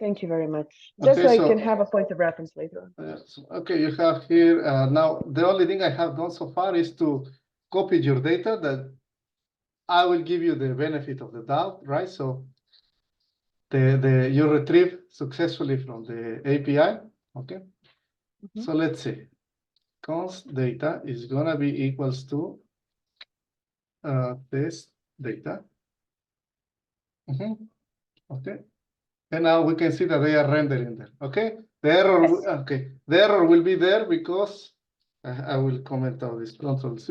Thank you very much. Just Okay, so I so- can have a point of reference later on. Okay, you have here, now, the only thing I have done so far is to copy your data that I will give you the benefit of the doubt, right? So you retrieve successfully from the API, okay? Mhm. So let's see, const data is gonna be equals to this data. Okay, and now we can see that they are rendering there. Okay, the error. Yes. Okay, the error will be there because I will comment on this. Control C.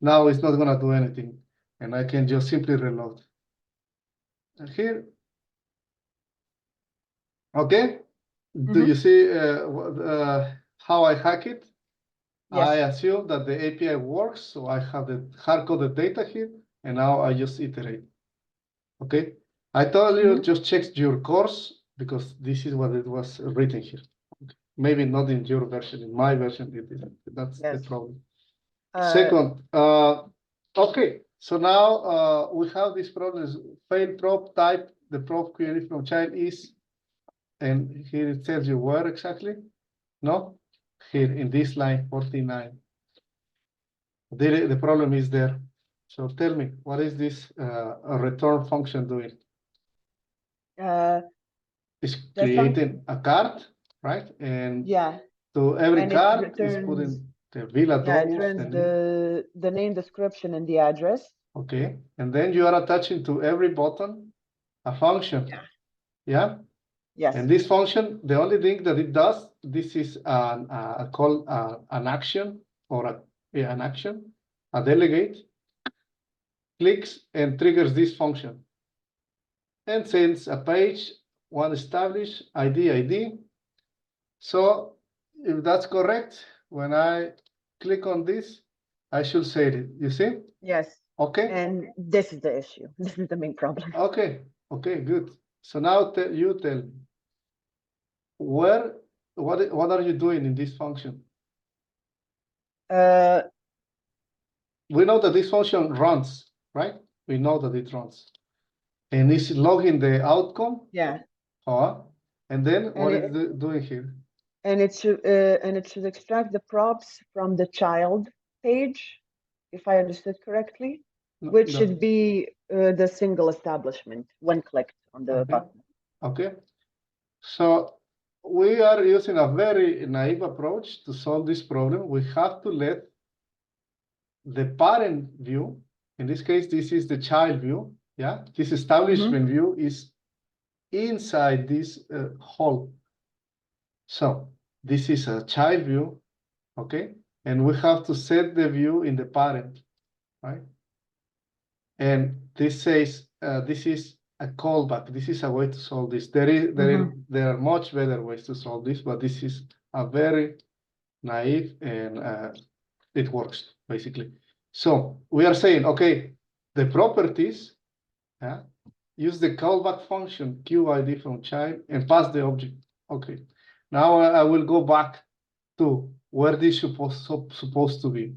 Now it's not gonna do anything, and I can just simply reload. And here. Okay. Do you see how I hack it? Yes. I assume that the API works, so I have the hard-coded data here, and now I just iterate. Okay, I told you just check your course because this is what it was written here. Okay. Maybe not in your version, in my version it isn't. That's the problem. Second, okay, so now we have this problem: fail prop type. The prop query from child is, and here it tells you where exactly. No, here in this line 49. The problem is there. So tell me, what is this return function doing? It's creating a card, right? And yeah, to every and card it returns, is putting the Villa yeah, it Domus. returns the name, description, and the address. Okay, and then you are attaching to every button a function. Yeah. Yeah. Yes. And this function, the only thing that it does, this is called an action or an action, a delegate, clicks and triggers this function and sends a page, one established, ID. So if that's correct, when I click on this, I should say it, you see? Yes. Okay. And this is the issue. This is the main problem. Okay, good. So now you tell me, what are you doing in this function? We know that this function runs, right? We know that it runs. And it's logging the outcome. Yeah. And then what is it doing here? And it should extract the props from the child page, if I understood correctly, which should be the single establishment when clicked on the button. Okay. So we are using a very naive approach to solve this problem. We have to let the parent view, in this case, this is the child view. Yeah, this establishment view is inside this hole. So this is a child view, okay? And we have to set the view in the parent, right? And this says this is a callback. This is a way to solve this. There are much better ways to solve this, but this is a very naive and it works basically. So we are saying, okay, the properties, use the callback function QID from child and pass the object. Okay, now I will go back to where this is supposed to be.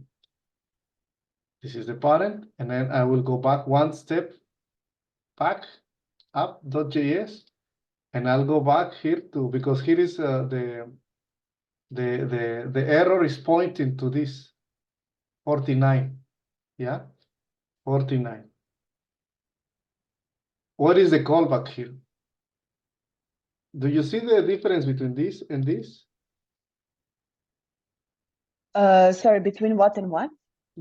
This is the parent, and then I will go back one step back up.js, and I'll go back here to, because here is the error is pointing to this 49. Yeah, 49. What is the callback here? Do you see the difference between this and this? Sorry, between what and what?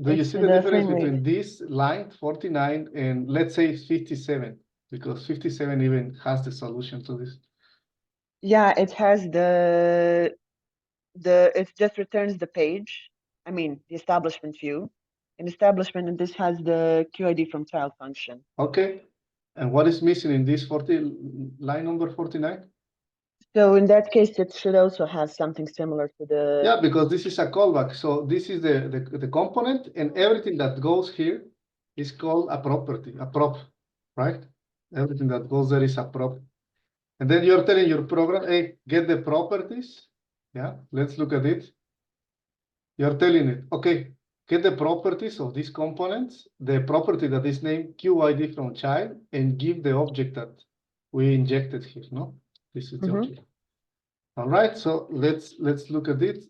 Do you see the difference between this line 49 and let's say 57? Because 57 even has the solution to this. Yeah, it has it just returns the page. I mean, the establishment view. In establishment, and this has the QID from child function. Okay. And what is missing in this line number 49? So in that case, it should also have something similar to the... Yeah, because this is a callback. So this is the component, and everything that goes here is called a property, a prop, right? Everything that goes there is a prop. And then you're telling your program, hey, get the properties. Yeah, let's look at it. You're telling it, okay, get the properties of these components, the property that is named QID from child, and give the object that we injected here, no? This is the object. All right, so let's look at it.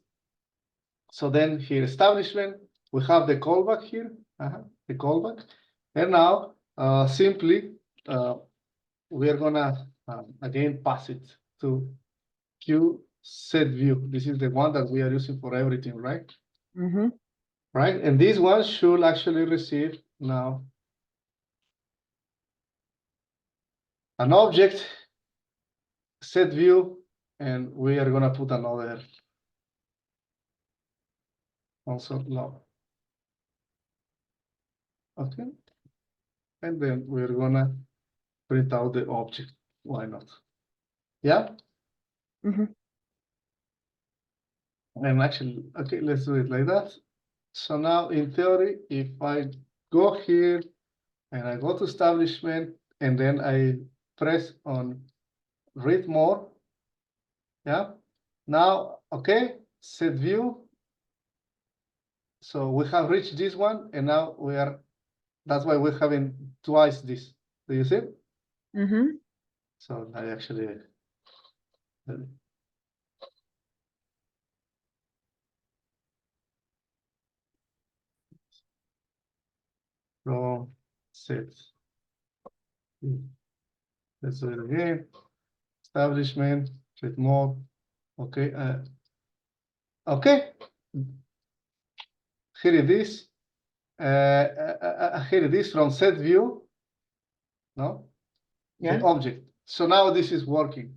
So then here, establishment, we have the callback here, the callback. And now simply we are gonna again pass it to Q set view. This is the one that we are using for everything, right? Right, and this one should actually receive now an object set view, and we are gonna put another also log. Okay, and then we're gonna print out the object. Why not? Yeah. And actually, okay, let's do it like that. So now in theory, if I go here and I go to establishment and then I press on read more, yeah. Now, okay, set view. So we have reached this one, and now we are, that's why we're having twice this. Do you see? So I actually, from set. Let's do it again. Establishment, read more. Okay. Okay. Here it is. Here it is from set view. No? Yeah. The object. So now this is working.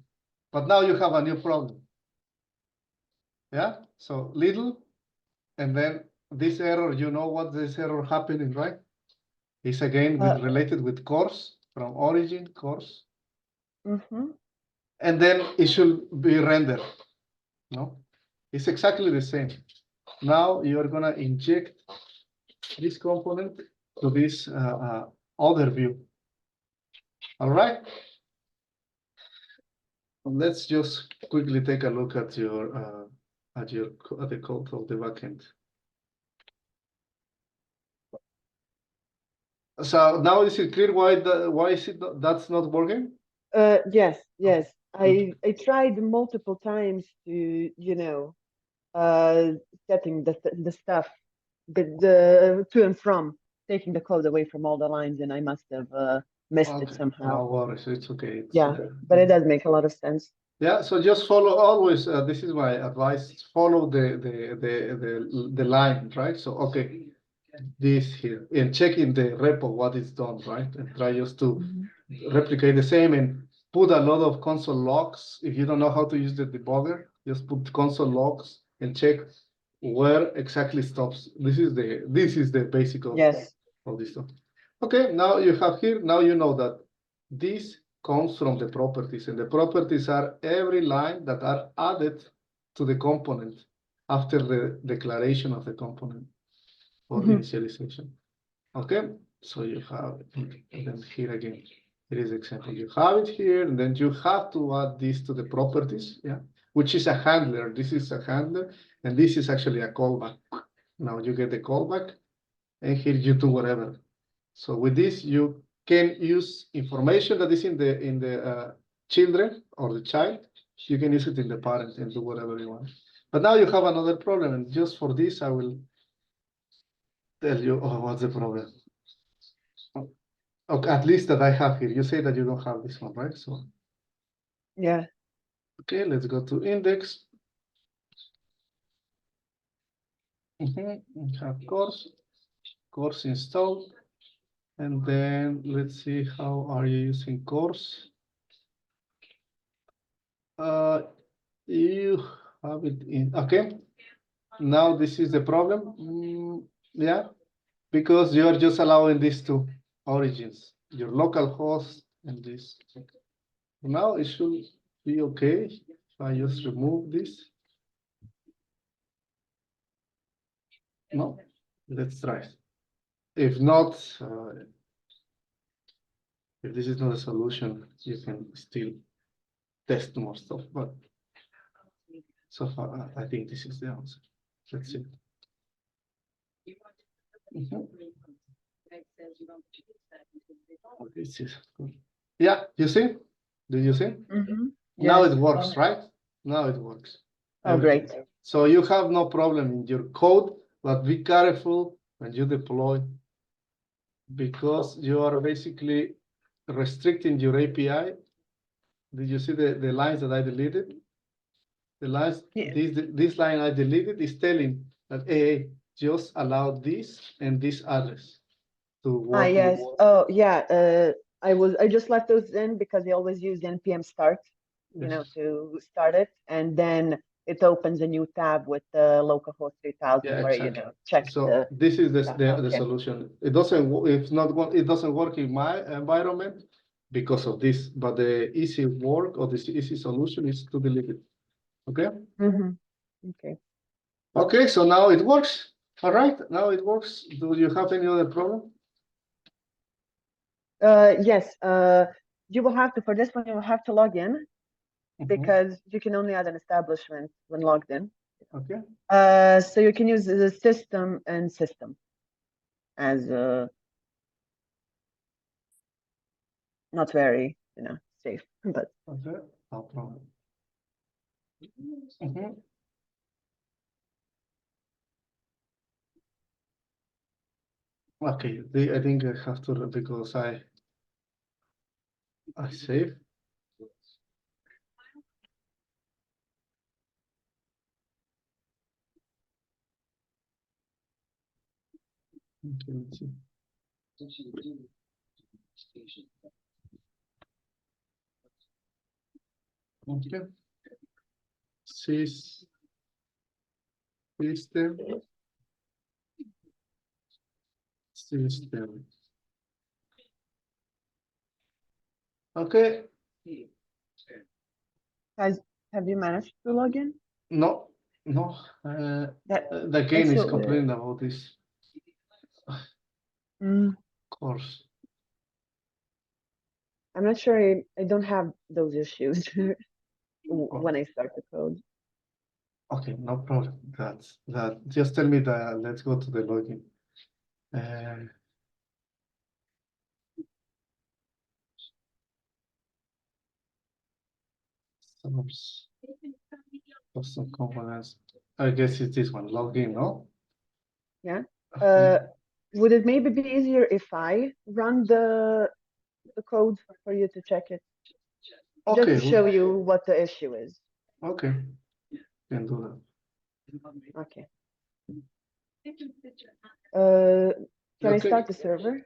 But now you have a new problem. Yeah? So little, and then this error, you know what this error happening, right? It's again related with course, from origin, course. And then it should be rendered. No? It's exactly the same. Now you're gonna inject this component to this other view. All right. Let's just quickly take a look at your at the code of the backend. So now is it clear why is it that's not working? Yes. I tried multiple times to, setting the stuff, the to and from, taking the code away from all the lines, and I must have missed it somehow. No worries, it's okay. But it does make a lot of sense. Yeah, so just follow always. This is my advice. Follow the line, right? So okay, this here, and check in the repo what is done, right? And try just to replicate the same and put a lot of console logs. If you don't know how to use the debugger, just put console logs and check where exactly stops. This is the basic of all this stuff. Okay, now you have here. Now you know that this comes from the properties, and the properties are every line that are added to the component after the declaration of the component for initialization. Okay, so you have it, and then here again, it is example. You have it here, and then you have to add this to the properties, yeah, which is a handler. This is a handler, and this is actually a callback. Now you get the callback, and here you do whatever. So with this, you can use information that is in the children or the child. You can use it in the parent and do whatever you want. But now you have another problem, and just for this, I will tell you what's the problem. Okay, at least that I have here. You say that you don't have this one, right? So yeah. Okay, let's go to index. We have course installed. And then let's see how are you using course. You have it in, okay. Now this is the problem. Yeah, because you are just allowing these two origins, your local host and this. Now it should be okay if I just remove this. No, let's try. If not, if this is not a solution, you can still test more stuff, but so far I think this is the answer. Let's see. This is good. Yeah, you see? Did you see? Now Yes. it works, right? Now it works. Oh, great. So you have no problem in your code, but be careful when you deploy because you are basically restricting your API. Did you see the lines that I deleted? The lines, Yeah. this line I deleted is telling that, hey, just allow this and this address to work. Yes. Oh, yeah. I just left those in because they always use npm start, to start it, and then it opens a new tab with the localhost 3000 Yeah, where exactly. check So the. this is the Okay. solution. It doesn't it doesn't work in my environment because of this, but the easy work or the easy solution is to delete it. Okay. Okay. Okay, so now it works. All right, now it works. Do you have any other problem? Yes. You will have to, for this one, you will have to log in because you can only add an establishment when logged in. Okay. So you can use the system and system as not very, safe, but. Okay, no problem. Okay, I think I have to because I save. Okay, let's see. Okay. System. Okay. Have you managed to log in? No. The game is complaining about this course. I'm not sure. I don't have those issues when I start the code. Okay, no problem. That. Just tell me that. Let's go to the login. Source. Custom components. I guess it's this one. Login, no? Yeah. Okay. Would it maybe be easier if I run the code for you to check it? Just to show you what the issue is. Okay. Can do that. Okay. Can I start the server?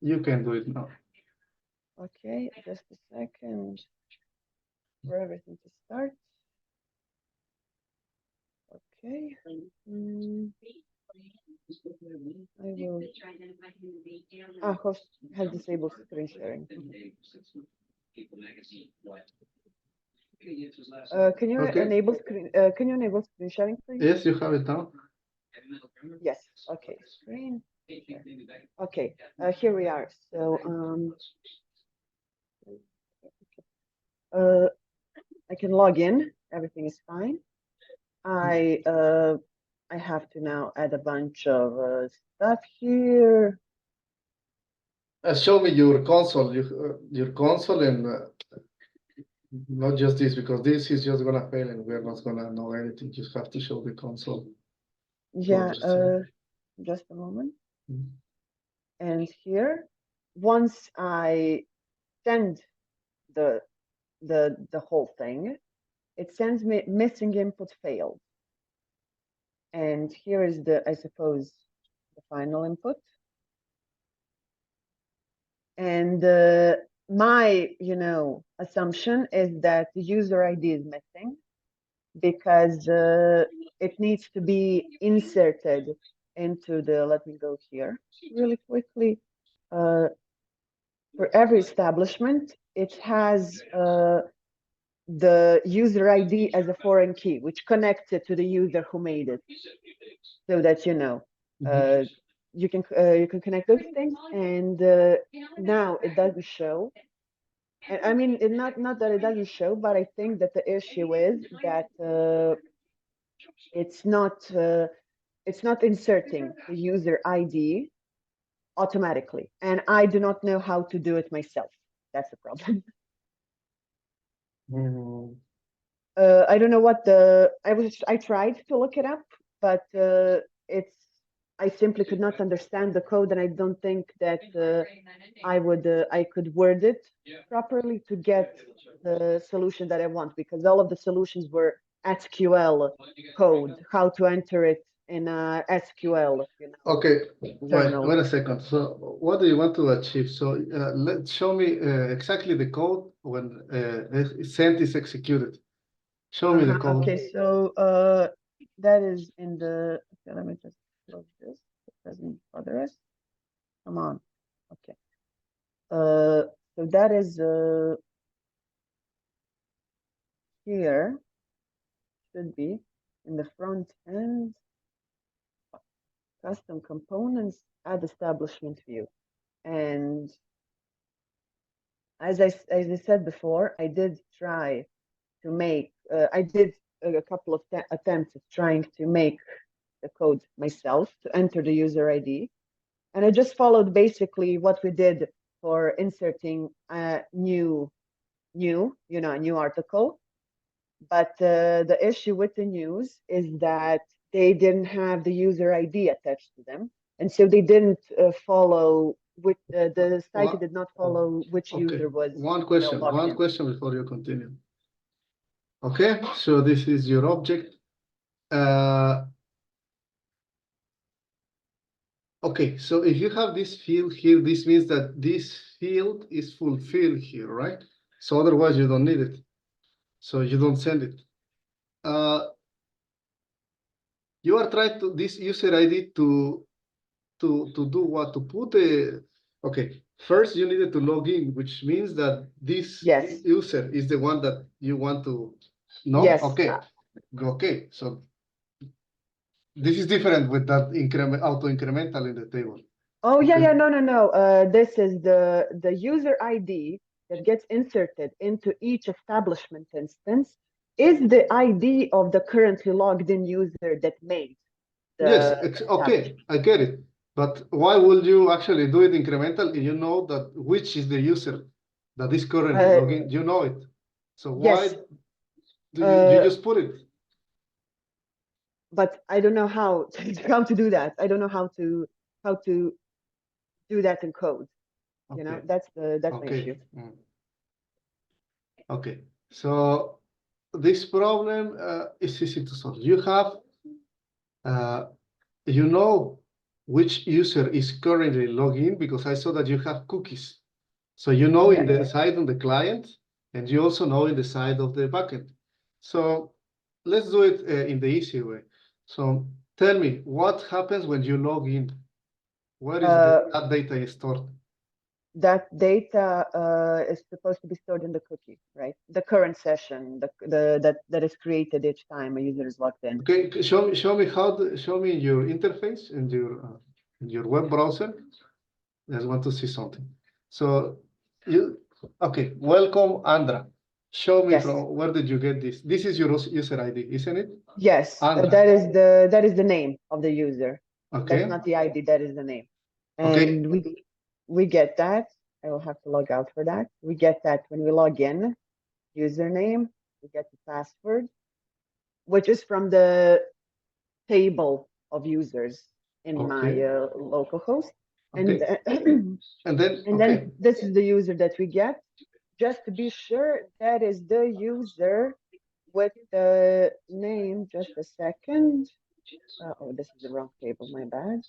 You can do it now. Okay, just a second for everything to start. Okay. I will. Host has disabled screen sharing. Can you enable screen? Can you enable screen sharing, please? Yes, you have it now. Yes. Okay. Screen. Okay. Here we are. So I can log in. Everything is fine. I have to now add a bunch of stuff here. Show me your console, your console, and not just this, because this is just gonna fail and we're not gonna know anything. You just have to show the console. Yeah, just a moment. And here, once I send the whole thing, it sends me missing input failed. And here is I suppose, the final input. And my, assumption is that the user ID is missing because it needs to be inserted into let me go here really quickly. For every establishment, it has the user ID as a foreign key, which connects it to the user who made it, so that you can connect those things. And now it doesn't show. And I mean, not that it doesn't show, but I think that the issue is that it's not inserting the user ID automatically, and I do not know how to do it myself. That's the problem. I don't know what I tried to look it up, but I simply could not understand the code, and I don't think that I could word it properly to get the solution that I want, because all of the solutions were SQL code, how to enter it in SQL. Okay, terminal. wait a second. So what do you want to achieve? So let's show me exactly the code when send is executed. Show me the code. Okay, so that is in the. Okay, let me just close this. It doesn't bother us. Come on. Okay. So that is here. Should be in the front end. Custom components, add establishment view, and as I said before, I did try to make. I did a couple of attempts at trying to make the code myself to enter the user ID. And I just followed basically what we did for inserting a new article. But the issue with the news is that they didn't have the user ID attached to them. And so they didn't follow with the site did not follow which user was. One question before you continue. Okay, so this is your object. Okay, so if you have this field here, this means that this field is fulfilled here, right? So otherwise you don't need it. So you don't send it. You are trying to this user ID to do what? To put the okay. First, you needed to log in, which means that this user is the one that you want to know. Yes. Okay. Okay. So this is different with that auto incremental in the table. Oh, yeah, no. This is the user ID that gets inserted into each establishment instance is the ID of the currently logged in user that made the. Yes, okay, I get it. But why would you actually do it incremental if you know that which is the user that is currently logging? You know it. So why do you just put it? But I don't know how to do that. I don't know how to do that in code. You know, that's my issue. Okay, so this problem is easy to solve. You have, you know which user is currently logged in because I saw that you have cookies. So you know in the side of the client, and you also know in the side of the backend. So let's do it in the easy way. So tell me, what happens when you log in? Where is that data stored? That data is supposed to be stored in the cookie, right? The current session, that is created each time a user is logged in. Okay, show me your interface in your web browser. I just want to see something. So okay, welcome, Andra. Show me from where did you get this? This is your user ID, isn't it? Yes, that is the name of the user. Okay. That's not the ID, that is the name. And we get that. I will have to log out for that. We get that when we log in, username, we get the password, which is from the table of users in my local host. And then this is the user that we get. Just to be sure, that is the user with the name. Just a second. Oh, this is the wrong table, my bad.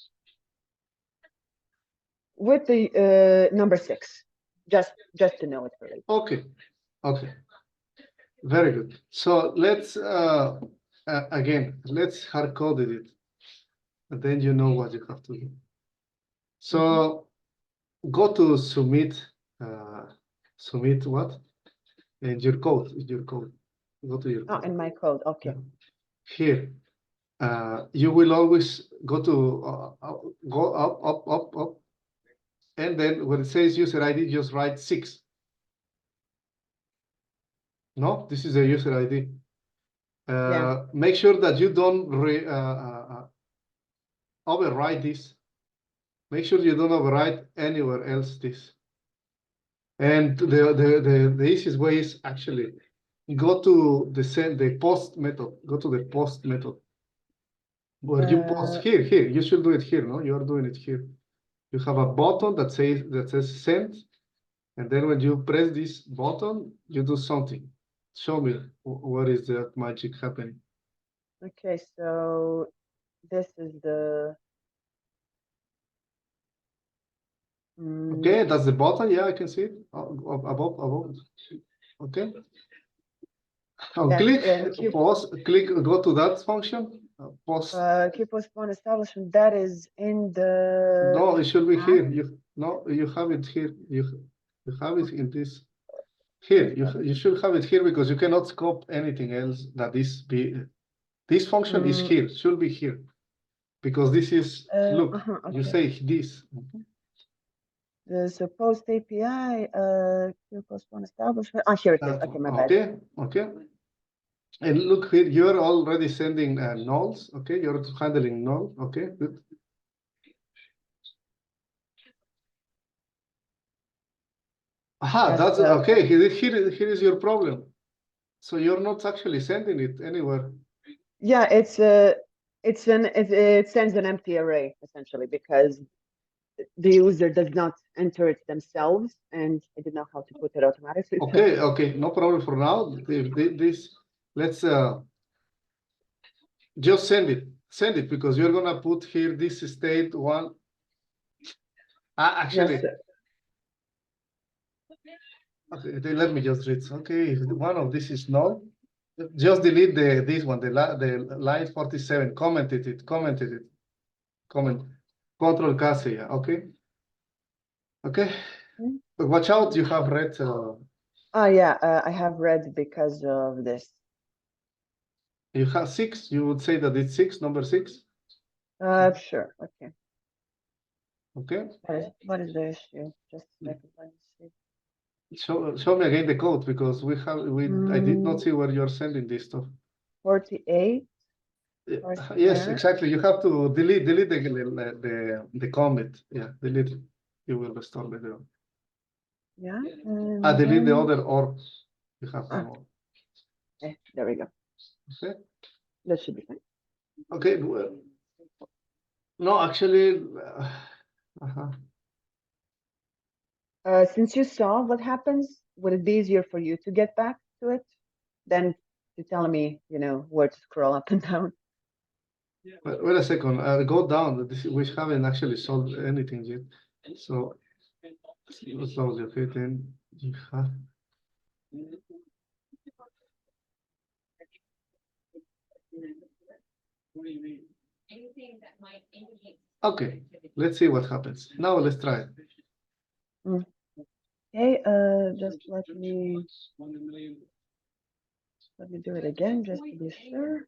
With the number 6, just to know it for later. Okay, very good. So let's again, let's hard code it, and then you know what you have to do. So go to submit what? And your code. Go to your code. In my code. Okay. Here, you will always go to go up. And then when it says user ID, just write 6. No, this is a user ID. Make sure that you don't override this. Make sure you don't override anywhere else this. And the easiest way is actually go to the post method. Go to the post method. Where you post here. You should do it here, no? You are doing it here. You have a button that says send, and then when you press this button, you do something. Show me what is that magic happening. Okay, so this is the. Okay, that's the button. Yeah, I can see it above. Okay. Yes, Click, pause, click, go to that function, pause. Key postpone establishment, that is in the. No, it should be here. You have it here. You have it in this. Here, you should have it here because you cannot scope anything else that is this function is here, should be here. Because this is, look, okay. you say this. So post API, queue postpone establishment. Oh, here it is. Okay, my bad. Okay. And look here, you're already sending nulls. Okay, you're handling null. Okay, good. Aha, Yes, that's okay. Here is your problem. So you're not actually sending it anywhere. Yeah, it sends an empty array essentially because the user does not enter it themselves, and I didn't know how to put it automatically. Okay, no problem for now. Let's just send it because you're gonna put here this state one. Actually, yes. okay, let me just read. Okay, one of this is null. Just delete this one, the line 47. Commented it. Comment. Control K, yeah. Okay. But watch out, you have red. Oh yeah, I have red because of this. You have 6. You would say that it's 6, number 6. Sure. Okay. Okay. What is the issue? Just a second. Let me see. Show me again the code because I did not see where you're sending this stuff. 48. Yes, exactly. You have to delete the commit. Yeah, delete it. You will restore the zero. Yeah. Delete the other or you have one more. Okay, there we go. Okay. That should be fine. Okay. Well, no, actually. Since you saw what happens, would it be easier for you to get back to it than to tell me, where to scroll up and down? Wait a second. Go down. We haven't actually solved anything yet. So slowly. Okay, then you have. Okay, let's see what happens. Now let's try it. Okay, just let me do it again just to be sure.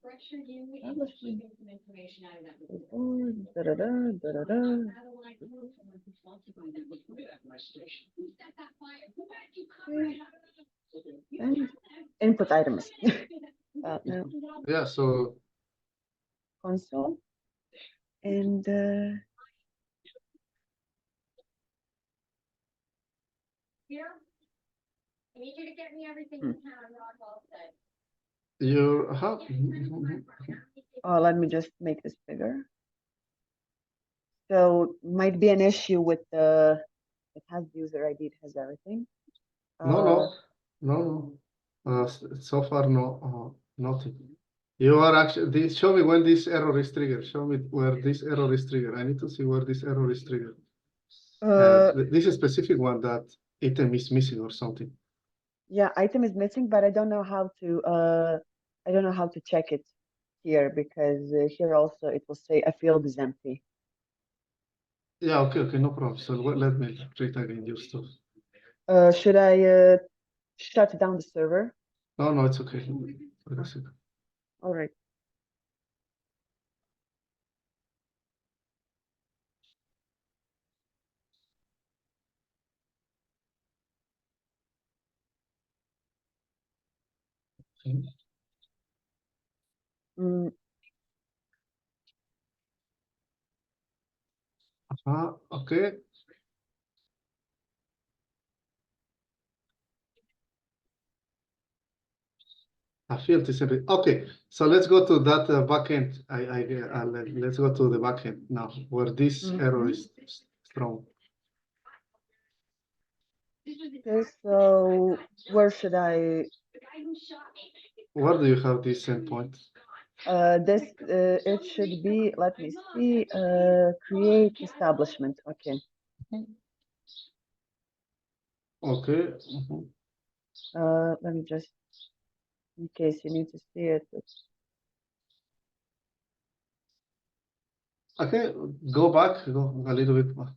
And input items. No. Yeah, so console and Here, I need you to get me everything you can on Rockwell said. Oh, let me just make this bigger. So might be an issue with it has user ID, it has everything. No. So far, no, nothing. You are actually, show me when this error is triggered. Show me where this error is triggered. I need to see where this error is triggered. This is a specific one that item is missing or something. Yeah, item is missing, but I don't know how to check it here because here also it will say a field is empty. Yeah, okay, no problem. So let me treat again your stuff. Should I shut down the server? No, it's okay. Wait a second. All right. Okay. A field is empty. Okay, so let's go to that backend. Let's go to the backend now, where this error is thrown. Okay, so where should I? Where do you have this endpoint? This it should be. Let me see. Create establishment. Okay. Okay. Let me just, in case you need to see it. Okay, go back, go a little bit more.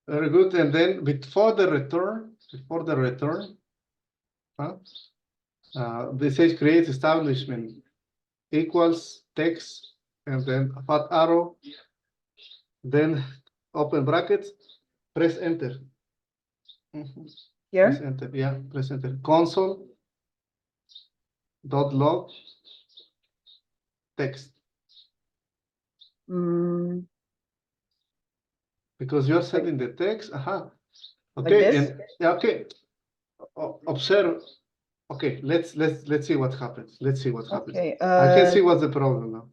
Very good. And then before the return, this says create establishment equals text and then a fat arrow, then open brackets, press enter. Here? Press enter, yeah, press enter. Console dot log text. Because you're setting the text. Okay, Like and yeah, okay. Observe. Okay, let's see what happens. Let's see what happens. Okay. I can see what's the problem now.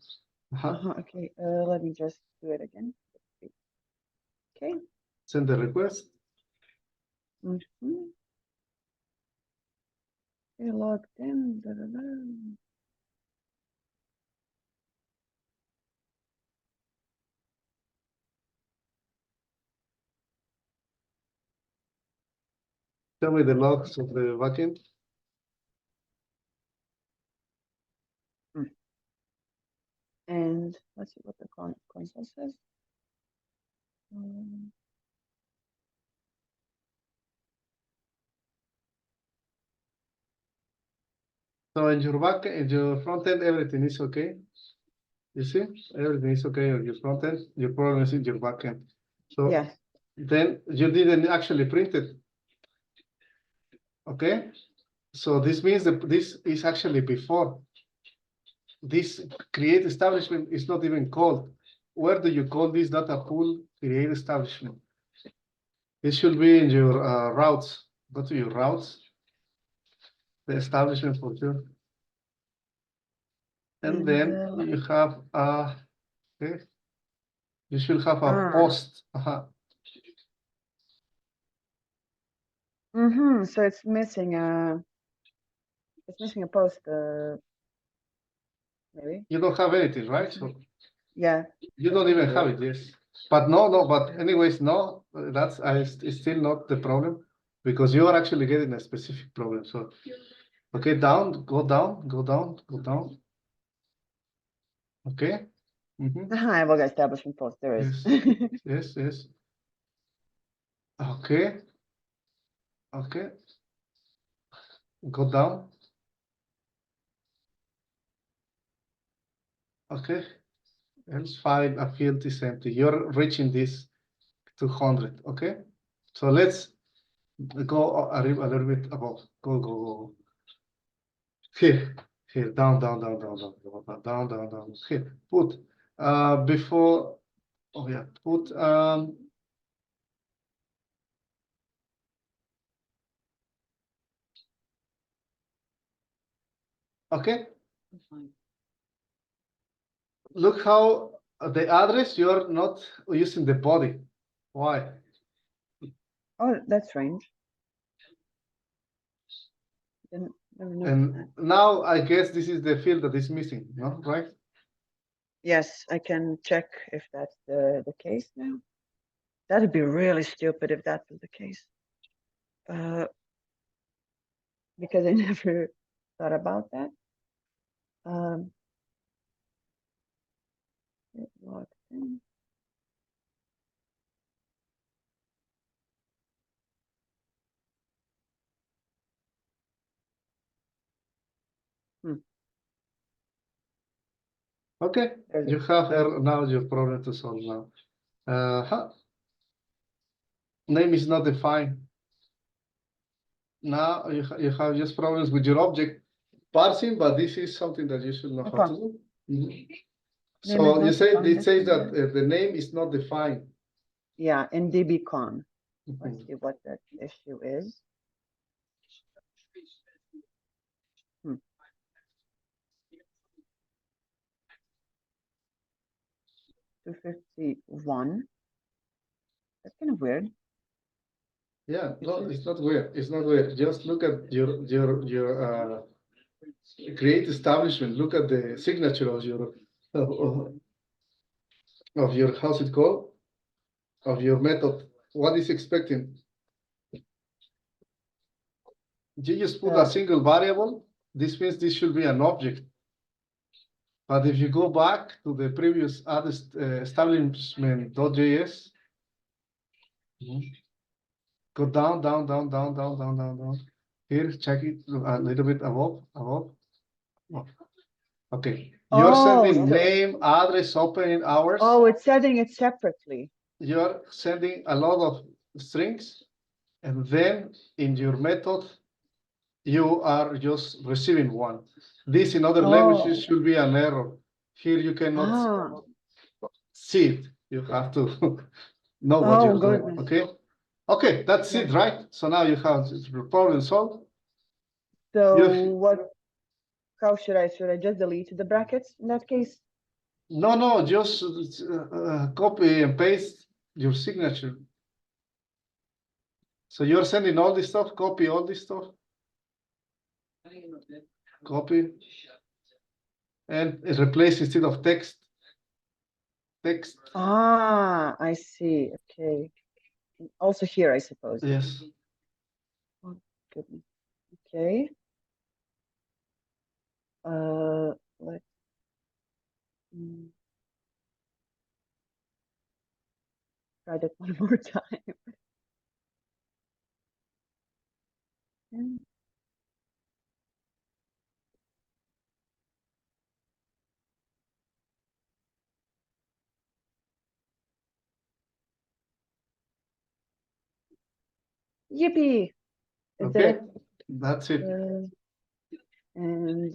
Okay. Let me just do it again. Okay. Send the request. Okay, logged in. Tell me the logs of the backend. And let's see what the console says. So in your in your front end, everything is okay. You see, everything is okay on your front end. Your problem is in your backend. So yeah. Then you didn't actually print it. Okay, so this means that this is actually before. This create establishment is not even called. Where do you call this data pool create establishment? It should be in your routes. Go to your routes, the establishment for sure. And then you have okay. You should have a post. So it's missing a post. Maybe. You don't have anything, right? So yeah. you don't even have it, yes. But no, but anyways, no, that's it's still not the problem because you are actually getting a specific problem. So, okay, down, go down, go down, go down. Okay. I have a establishment post. There is. Yes, yes. Okay. Okay. Go down. Okay. Else file a field is empty. You're reaching this 200. Okay. So let's go a little bit above. Go. Here, down. Here, put before. Oh yeah, put okay. Look how the address you're not using the body. Why? Oh, that's strange. And now I guess this is the field that is missing, no? Right? Yes, I can check if that's the case now. That'd be really stupid if that was the case. Because I never thought about that. Logged in. Okay, you have now your problem to solve now. Name is not defined. Now you have just problems with your object parsing, but this is something that you should know how to do. So you say it says that the name is not defined. Yeah, in dbcon. Let's see what that issue is. 251. That's kind of weird. Yeah, no, it's not weird. It's not weird. Just look at your create establishment. Look at the signature of your how's it called? Of your method. What is expecting? You just put a single variable. This means this should be an object. But if you go back to the previous establishment.js, go down, down, down, down, down, down, down, down. Here, check it a little bit above. Okay. You're sending name, address, opening hours. Oh, it's setting it separately. You're sending a lot of strings, and then in your method, you are just receiving one. This in other languages should be an error. Here you cannot see it. You have to know what you're doing. Okay. Okay, that's it, right? So now you have the problem solved. So how should I just delete the brackets in that case? No, just copy and paste your signature. So you're sending all this stuff, copy all this stuff. Copy. And replace instead of text. Ah, I see. Okay. Also here, I suppose. Yes. Oh, goodness. Okay. Let's try that one more time. Yippee! Okay, that's it. And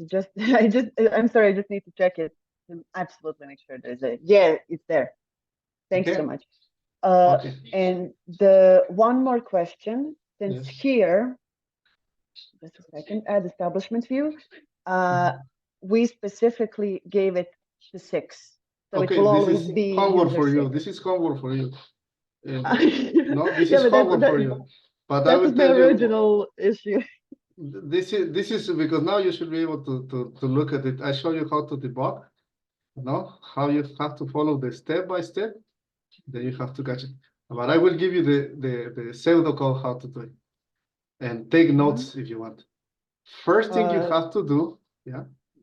I'm sorry, I just need to check it to absolutely make sure there's it's there. Thanks so much. And the one more question, since here, just a second, add establishment view, we specifically gave it to 6. So it will always be homework for you. 6. This is homework for you. No, this is homework for you. But I will tell you. Original issue. This is because now you should be able to look at it. I show you how to debug. How you have to follow the step by step. Then you have to catch it. But I will give you the pseudo code how to do it, and take notes if you want. First thing you have to do,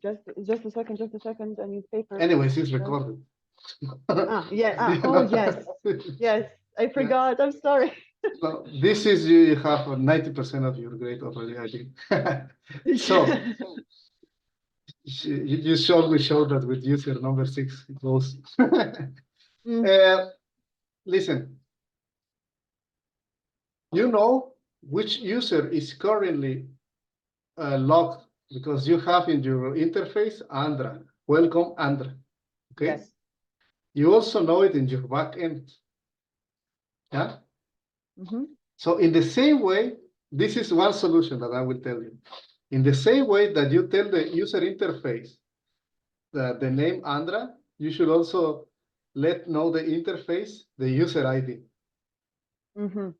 Just a second. I need paper. Anyways, it's recorded. Yes. I forgot. I'm sorry. So this is you have 90% of your grade already, I think. So you surely showed that with user number 6 it goes. Listen, you know which user is currently logged because you have in your interface Andra. Welcome Andra. Okay. Yes. You also know it in your backend. Yeah. So in the same way, this is one solution that I will tell you. In the same way that you tell the user interface that the name Andra, you should also let know the interface, the user ID.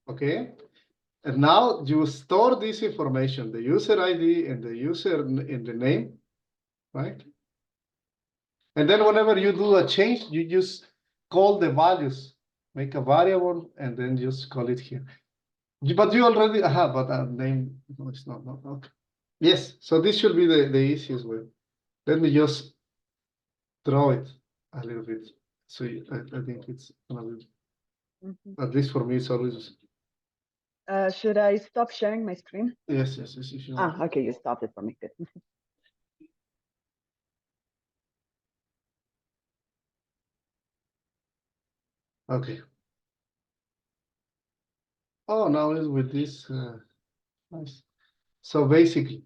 Okay. And now you store this information, the user ID and the user in the name, right? And then whenever you do a change, you just call the values, make a variable, and then just call it here. But you already have, but a name, no, it's not, okay. Yes, so this should be the easiest way. Let me just draw it a little bit. So I think it's gonna be, at least for me, it's always. Should I stop sharing my screen? Yes. If you want. Okay, you stopped it for me. Good. Okay. Oh, now it's with this. Nice. So basically,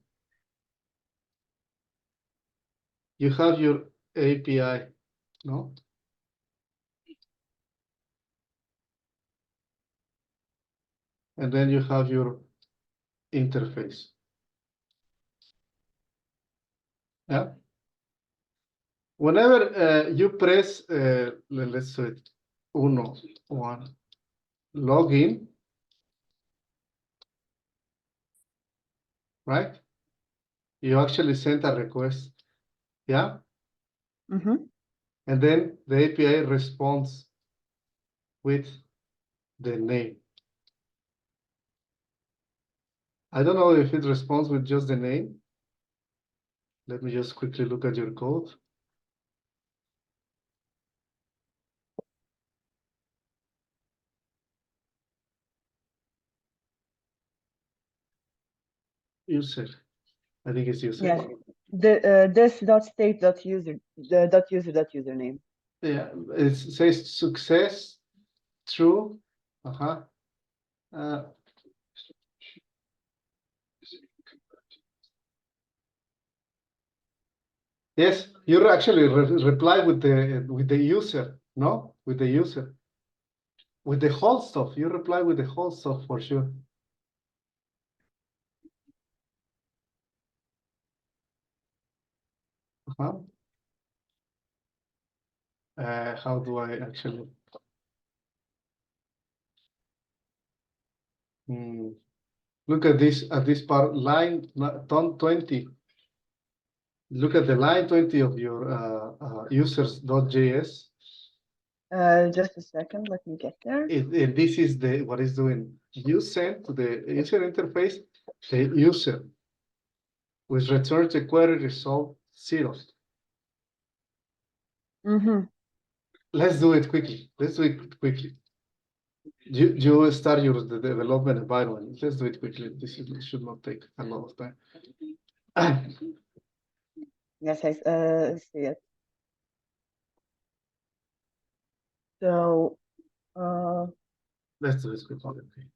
you have your API, no? And then you have your interface. Yeah. Whenever you press, let's say, one, login, right? You actually send a request, yeah? Mm-hmm. And then the API responds with the name. I don't know if it responds with just the name. Let me just quickly look at your code. User. I think it's user. Yes. The this dot state dot user the dot user dot username. Yeah, it says success, true. Uh-huh. Yes, you actually reply with the user, no? With the user. With the whole stuff. You reply with the whole stuff for sure. Uh-huh. How do I actually? Look at this part, line 20. Look at the line 20 of your users.js. Just a second, let me get there. This is what it's doing. You send to the user interface the user, which returns the query result 0. Mm-hmm. Let's do it quickly. Let's do it quickly. You start your development environment. Let's do it quickly. This should not take a lot of time. Yes, I see it. So, Let's do it quickly.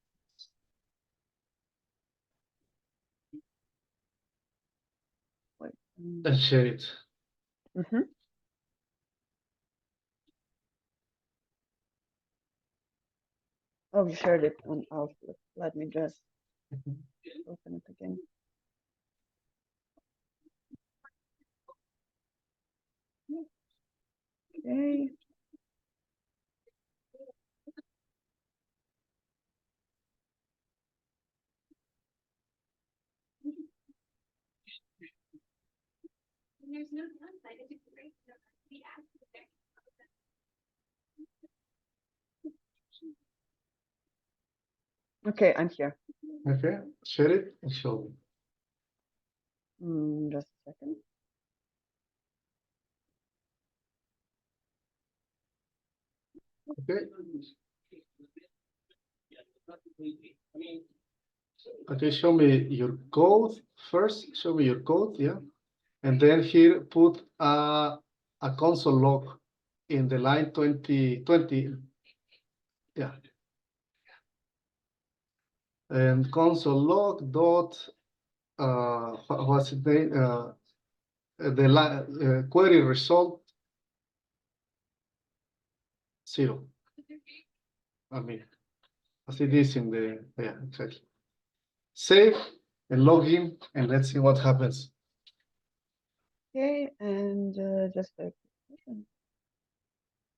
wait. And share it. Mm-hmm. Oh, you shared it on Outlook. Let me just open it again. Okay. There's no downside. It's great. We asked the next Okay, I'm here. Okay, share it and show me. Just a second. Okay. Okay, show me your code first. Show me your code, yeah. And then here put a console log in the line 20. Yeah. And console log dot what's the name? The query result 0. I mean, as it is in the exactly. Save and log in, and let's see what happens. Okay, and just a second.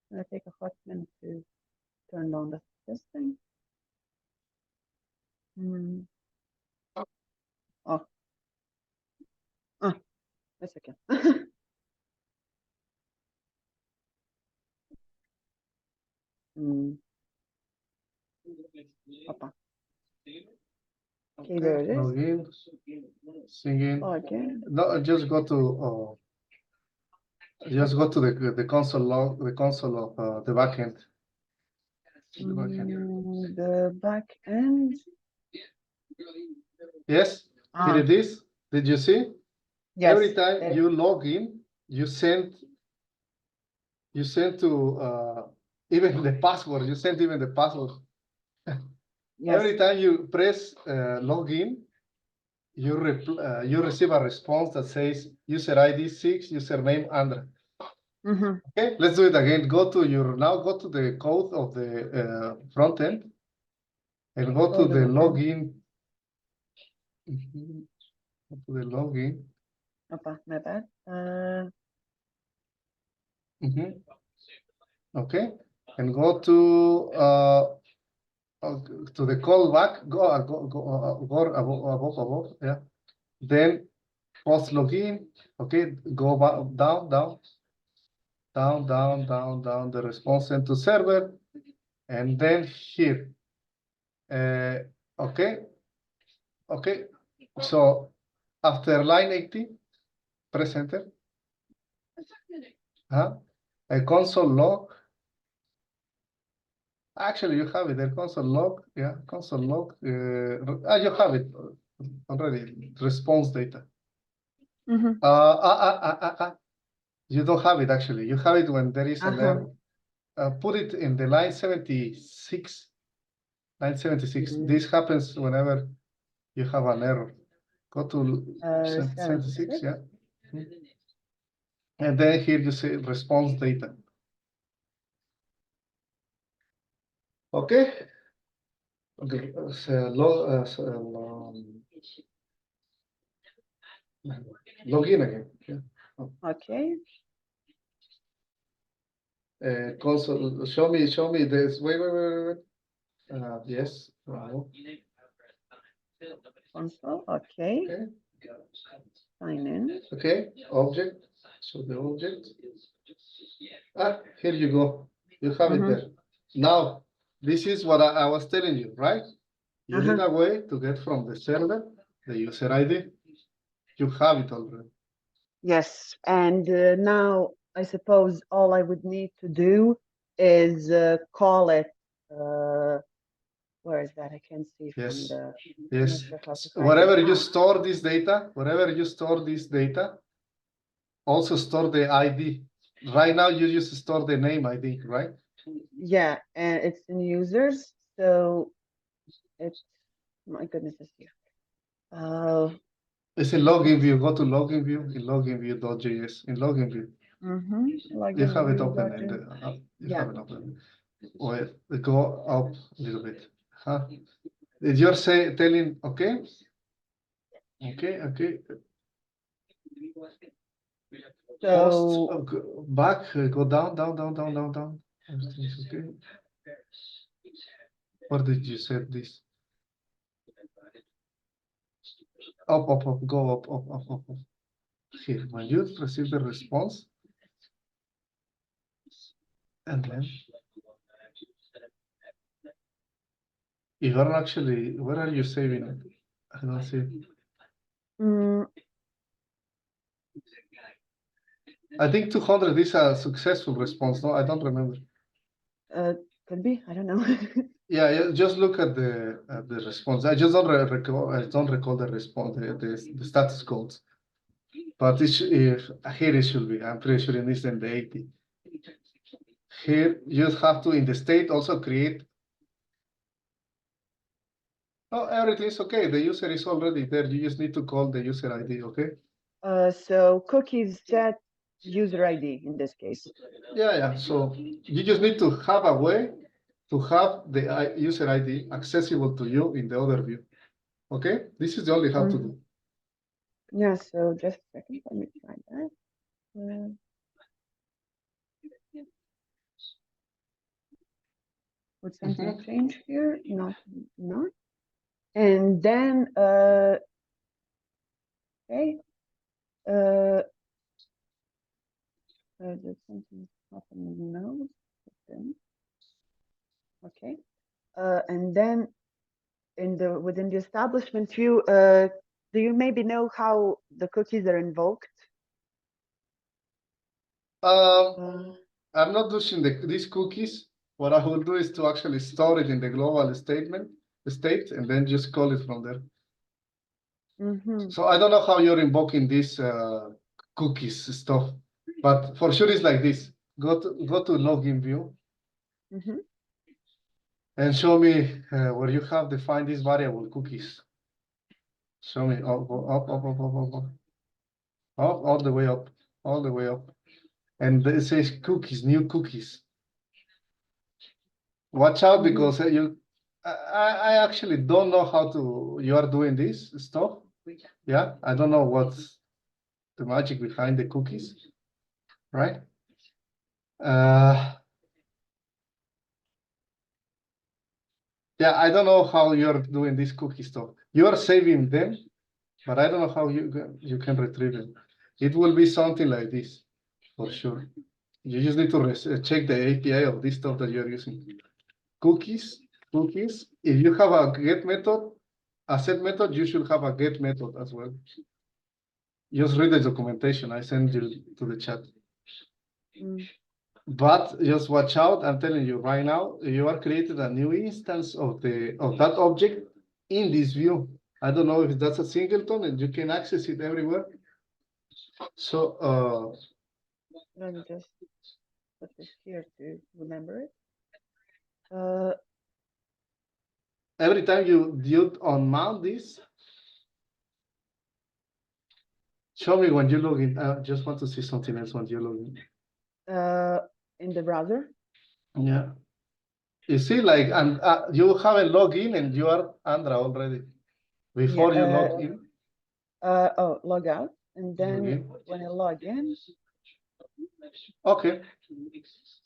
It's gonna take a hot minute to turn on this thing. Oh. That's okay. Opa. Okay, there it is. Log in, singing. Again. No, just go to the console log, the console of the backend. The back end. Yes, here it is. Did you see? Yes. Every time you log in, you send to even the password. You send even the password. Yes. Every time you press login, you receive a response that says user ID 6, username Andre. Okay, let's do it again. Go to the code of the front end and go to the login. Go to the login. Opa, my bad. Mhm. Okay, and go to the callback. Go above. Yeah. Then post login. Okay, go down the response sent to server, and then here. Okay. So after line 80, press enter. A console log. Actually, you have it. The console log. Yeah, console log. You have it already. Response data. Mhm. You don't have it actually. You have it when there is an error. Put it in the line 76. Line 76. This happens whenever you have an error. Go to 76, yeah. And then here you say response data. Okay. Okay. Login again. Yeah. Okay. Console. Show me this. Wait. Yes. Console. Okay. Okay. Sign in. Okay. Object. So the object. Here you go. You have it there. Now, this is what I was telling you, right? You need a way to get from the server, the user ID. You have it already. Yes, and now I suppose all I would need to do is call it. Where is that? I can't see from Yes. the. Yes. I'm not sure how to find Wherever it. you store this data, also store the ID. Right now, you just store the name ID, right? Yeah, and it's in users, so it's my goodness, it's here. It's in login view. Go to login view in login view.js. In login view. You have it open and you have it open. Wait, go up a little bit. Did you say telling okay? Okay. So Back, go down. Everything's okay. Where did you set this? Up, go up. Here, when you receive the response, and then you are actually, where are you saving it? I don't see it. I think 200 is a successful response. No, I don't remember. could be. I don't know. Yeah, just look at the response. I just don't recall. I don't recall the response, the status codes. But here it should be. I'm pretty sure it is in the 80. Here you have to in the state also create. Oh, everything's okay. The user is already there. You just need to call the user ID. Okay. So cookies set user ID in this case. Yeah. So you just need to have a way to have the user ID accessible to you in the other view. Okay, this is the only how to do. Yeah, so just a second, let me try that. Would something change here? Not. And then, okay, did something happen? No. Okay, and then within the establishment view, do you maybe know how the cookies are invoked? I'm not using these cookies. What I will do is to actually store it in the global state, and then just call it from there. So I don't know how you're invoking this cookies stuff, but for sure it's like this. Go to login view and show me where you have defined this variable cookies. Show me up, all the way up, and it says cookies, new cookies. Watch out because I actually don't know how you are doing this stuff. Yeah, I don't know what's the magic behind the cookies, right? Yeah, I don't know how you're doing this cookie stuff. You are saving them, but I don't know how you can retrieve them. It will be something like this, for sure. You just need to check the API of this stuff that you're using. Cookies. If you have a get method, a set method, you should have a get method as well. Just read the documentation I sent you to the chat. Mm. But just watch out. I'm telling you right now, you are creating a new instance of that object in this view. I don't know if that's a singleton and you can access it everywhere. So Let me just put this here to remember it. every time you unmount this, show me when you log in. I just want to see something else when you log in. In the browser. Yeah. You see, like, and you haven't logged in and you are Andra already before you log in. Oh, log out, and then Log in. when I log in, Okay.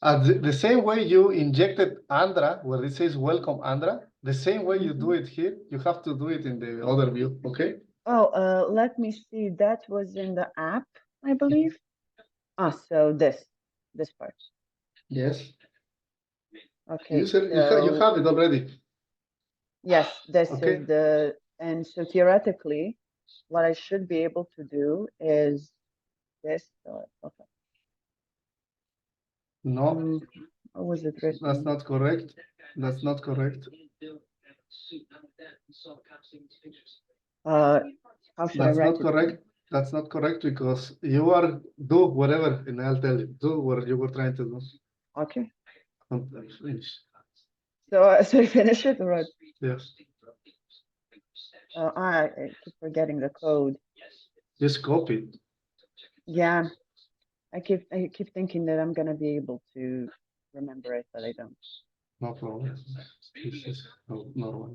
The same way you injected Andra, where it says welcome Andra, the same way you do it here, you have to do it in the other view, okay? oh, let me see. That was in the app, I believe. Ah, so this part. Yes. Okay. You said you So have it already. yes, this Okay. is the, and so theoretically, what I should be able to do is this. Okay. No, What was it written? that's not correct. That's not correct. How should I That's write not it? correct. That's not correct because you are do whatever, and I'll tell you, do what you were trying to do. Okay. Finish. So, so I finish it, or what? Yes. I keep forgetting the code. Just copy it. Yeah, I keep thinking that I'm gonna be able to remember it, but I don't. No problem. This is normal.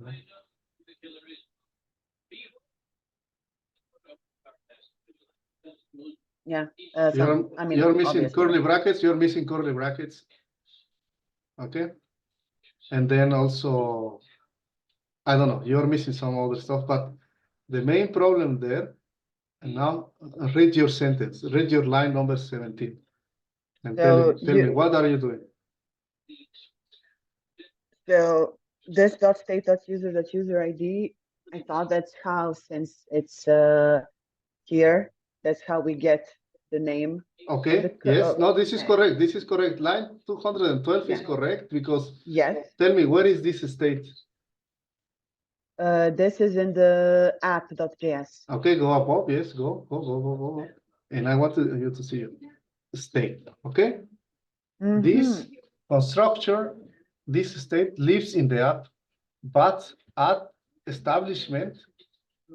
Yeah. You're missing obviously. curly brackets. You're missing curly brackets. Okay. And then also, I don't know, you're missing some other stuff, but the main problem there, and now read your sentence, read your line number 17. And So tell me, what are you doing? So this dot state dot user ID, I thought that's how, since it's here, that's how we get the name. Okay, yes, no, this is correct. This is correct. Line 212 is correct because yes. Tell me, where is this state? This is in the app.js. Okay, go above. Yes, go. And I want you to see state. Okay. This constructor, this state lives in the app, but at establishment,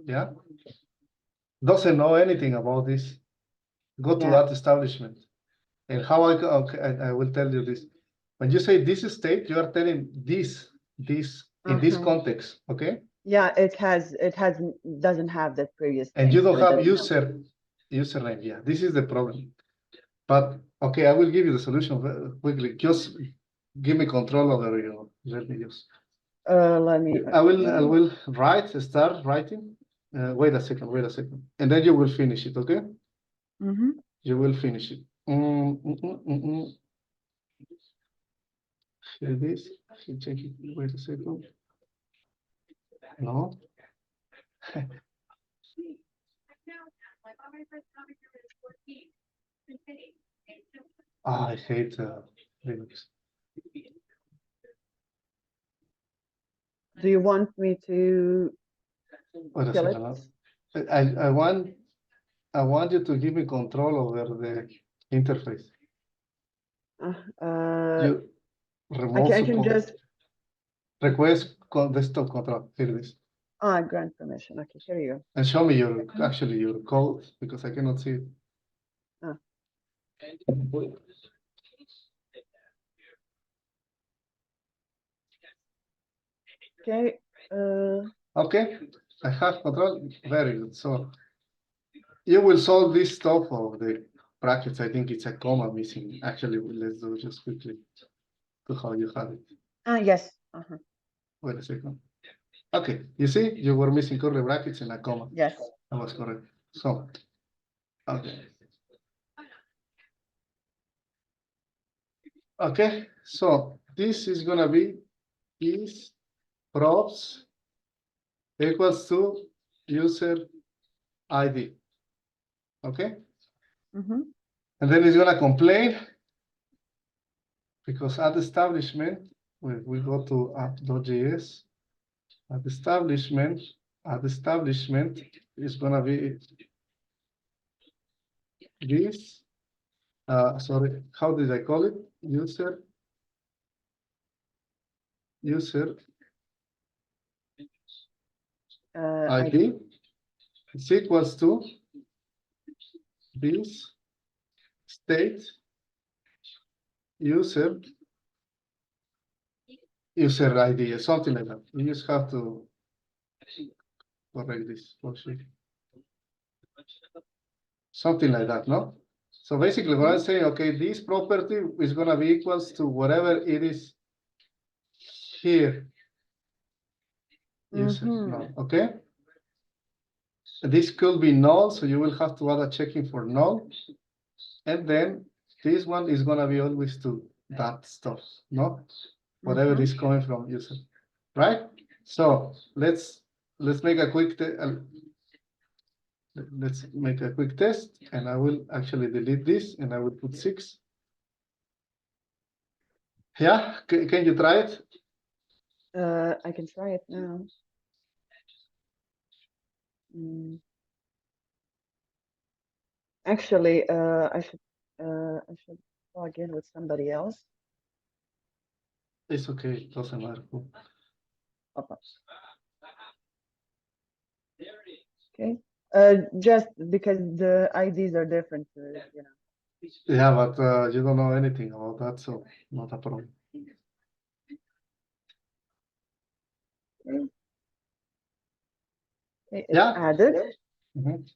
yeah, doesn't know anything about this. Go to that establishment. And how I will tell you this. When you say this state, you are telling this in this context, okay? Yeah, it doesn't have that previous And thing, you don't so have username. Yeah, this is the problem. But okay, I will give you the solution quickly. Just give me control over you. Let me use. Let me. I will start writing. Wait a second. And then you will finish it, okay? You will finish it. Here it is. Check it. Wait a second. No. I hate Linux. Do you want me to kill it? I want you to give me control over the interface. You remove I can just request desktop control. Here it is. Grant permission. Okay, here you go. And show me your code because I cannot see it. Okay. Okay, I have control. Very good. So you will solve this stuff of the brackets. I think it's a comma missing. Actually, let's do it just quickly to how you had it. Yes. Wait a second. Okay, you see, you were missing curly brackets and a comma. Yes. That was correct. So, okay. Okay, so this is gonna be is props equals to user ID. Okay, Mm-hmm. and then it's gonna complain because at establishment, we go to app.js, at establishment is gonna be this. Sorry, how did I call it? User ID is equals to this state user ID, something like that. You just have to correct this for sure. Something like that, no? So basically what I'm saying, okay, this property is gonna be equals to whatever it is here. User, no, okay? This could be null, so you will have to add a checking for null. And then this one is gonna be always to that stuff, no? Whatever is coming from user, right? So let's make a quick test, and I will actually delete this, and I will put 6. Yeah, can you try it? I can try it now. Actually, I should log in with somebody else. It's okay, it doesn't matter. Okay. Just because the IDs are different, you know. Yeah, but you don't know anything about that, so not a problem. Okay. Okay, it's Yeah. added. Mhm.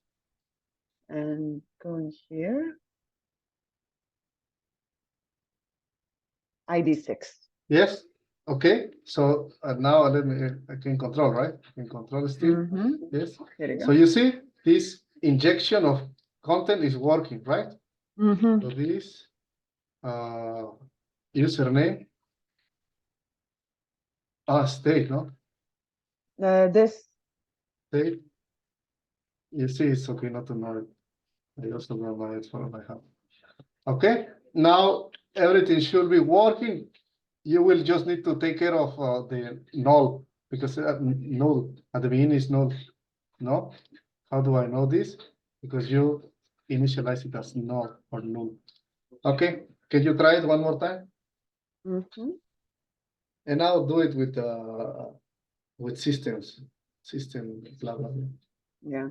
And going here. ID 6. Yes. Okay. So now I can control, right? I can control still. Yes. Here you go. So you see this injection of content is working, right? So this username state, no? This. State. You see, it's okay not to know it. I also know my it for my house. Okay. Now everything should be working. You will just need to take care of the null, because null at the beginning is null. No? How do I know this? Because you initialize it as null or null. Okay, can you try it one more time? And now do it with systems, system blah blah blah. Yeah.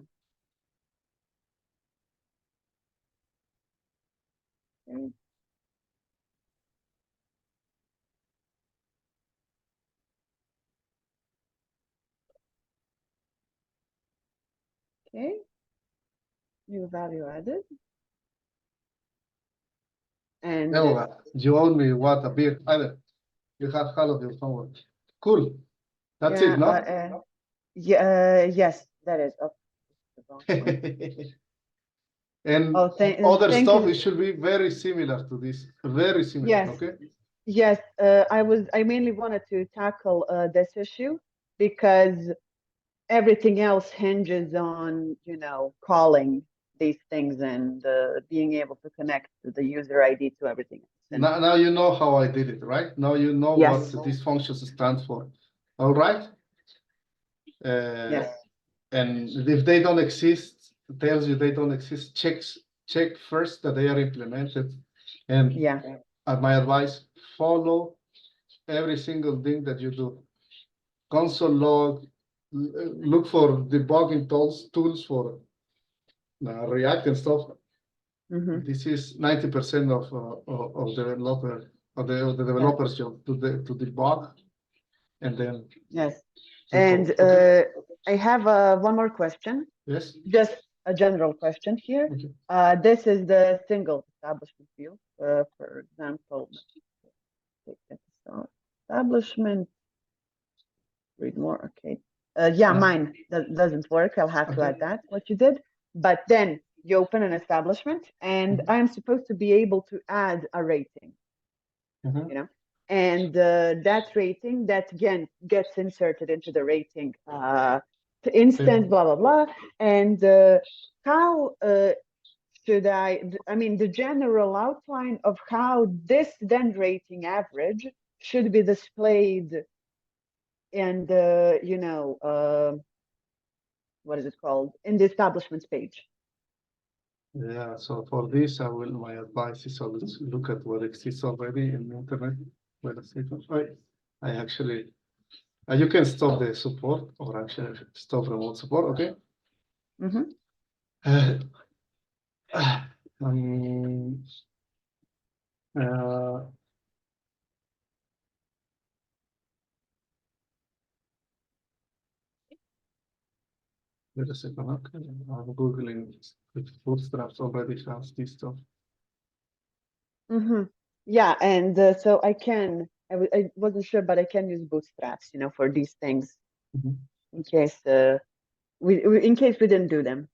Okay. Okay. New value added. And No, you owe me what, a beer? Either you have half of your homework. Cool. That's yeah, it, no? yes, that is. Oh, the wrong one. And thank stuff, you. it should be very similar to this. Very similar. Yes. Okay. Yes, I mainly wanted to tackle this issue because everything else hinges on, you know, calling these things and being able to connect the user ID to everything else. And Now you know how I did it, right? Now you know yes. what these functions stand for. All right. Yes. And if they don't exist, it tells you they don't exist. Check first that they are implemented. And Yeah. my advice, follow every single thing that you do. Console log, look for debugging tools for React and stuff. This is 90% of the developer's job to debug, and then yes. to And okay. I have one more question. Yes. Just a general question here. Okay. This is the single establishment view. For example, take this out. Establishment. Read more. Okay. Yeah, mine doesn't work. I'll have to Okay. add that, what you did. But then you open an establishment, and I'm supposed to be able to add a rating, you know, and that rating that again gets inserted into the rating instance, blah blah blah. And how should I mean, the general outline of how this then rating average should be displayed in the, you know, what is it called, in the establishments page? Yeah, so for this, my advice is always look at what exists already in the internet. Wait a second. I actually, you can stop the support or actually stop remote support, okay? Um, uh, Wait a second, okay. I'm Googling if Bootstraps already has this stuff. Yeah, and so I wasn't sure, but I can use Bootstraps, you know, for these things in case in case we didn't do them.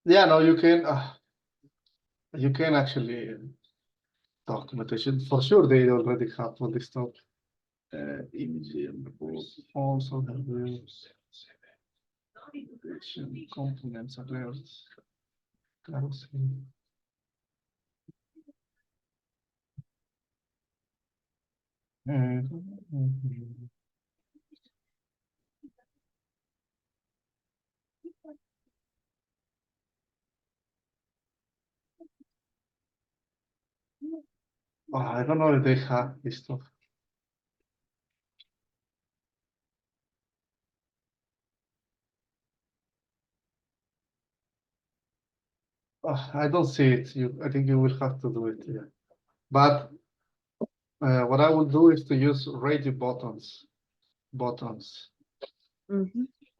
Yeah, no, you can actually documentation for sure. They already have all this stuff. Image also have rules. Components are rules. I don't know if they have this stuff. I don't see it. I think you will have to do it. Yeah. But what I will do is to use radio buttons.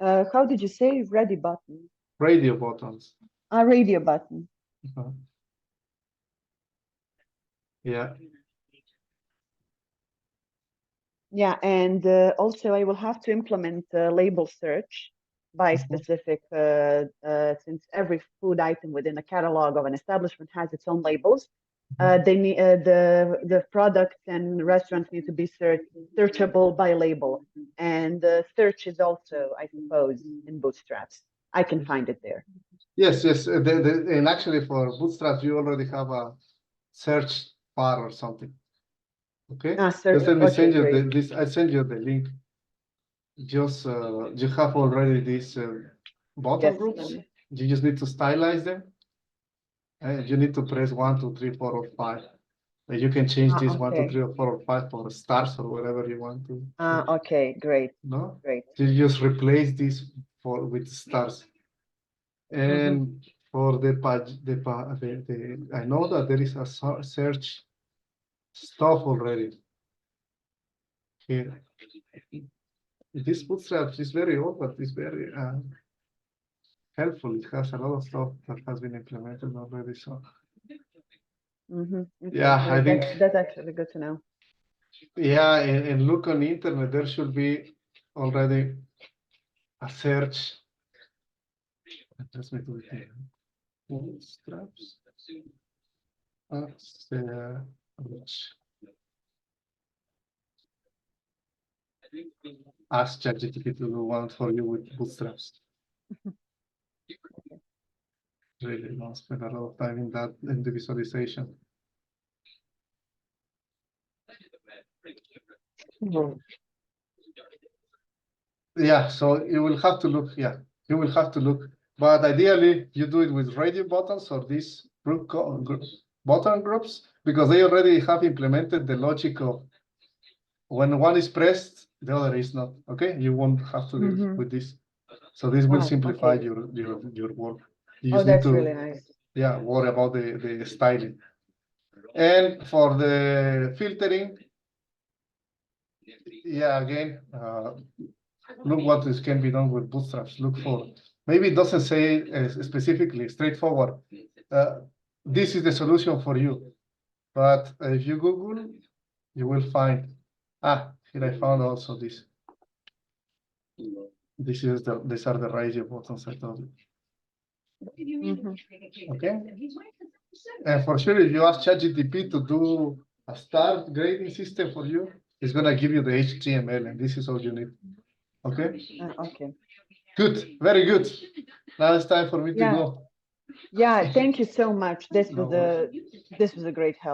How did you say ready button? Radio buttons. A radio button. Yeah. Yeah, and also I will have to implement label search by specific, since every food item within a catalog of an establishment has its own labels. They need the products and restaurants need to be searchable by label, and search is also, I suppose, in Bootstraps. I can find it there. Yes. And actually, for Bootstrap, you already have a search bar or something. Okay. Just let me send you this. I send you the link. Just you have already these button groups. You just need to stylize them. You need to press 1, 2, 3, 4, or 5. You can change this 1, 2, 3, or 4, or 5 for stars or whatever you want to. Okay, great. No, great. You just replace this with stars. And for the I know that there is a search stuff already here. This Bootstrap is very old, but it's very helpful. It has a lot of stuff that has been implemented already. So Okay, yeah, I think that's actually good to know. Yeah, and look on the internet. There should be already a search. Let me do it here. Bootstraps. Ask ChatGPT to do one for you with Bootstraps. Really don't spend a lot of time in that, in the visualization. Yeah, so you will have to look. Yeah, you will have to look. But ideally, you do it with radio buttons or these button groups, because they already have implemented the logic of when one is pressed, the other is not. Okay, you won't have to deal with this. So this will simplify your work. You just need to, really nice. Yeah, worry about the styling. And for the filtering, yeah, again, look what can be done with Bootstraps. Look for maybe it doesn't say specifically straightforward. This is the solution for you. But if you Google, you will find. Here I found also this. These are the ratio buttons I told you. Okay. And for sure, if you ask ChatGPT to do a star grading system for you, it's gonna give you the HTML, and this is all you need. Okay. Okay. Good. Very good. Now it's time for me to Yeah. go. Yeah. Thank you so much. This No was a great help.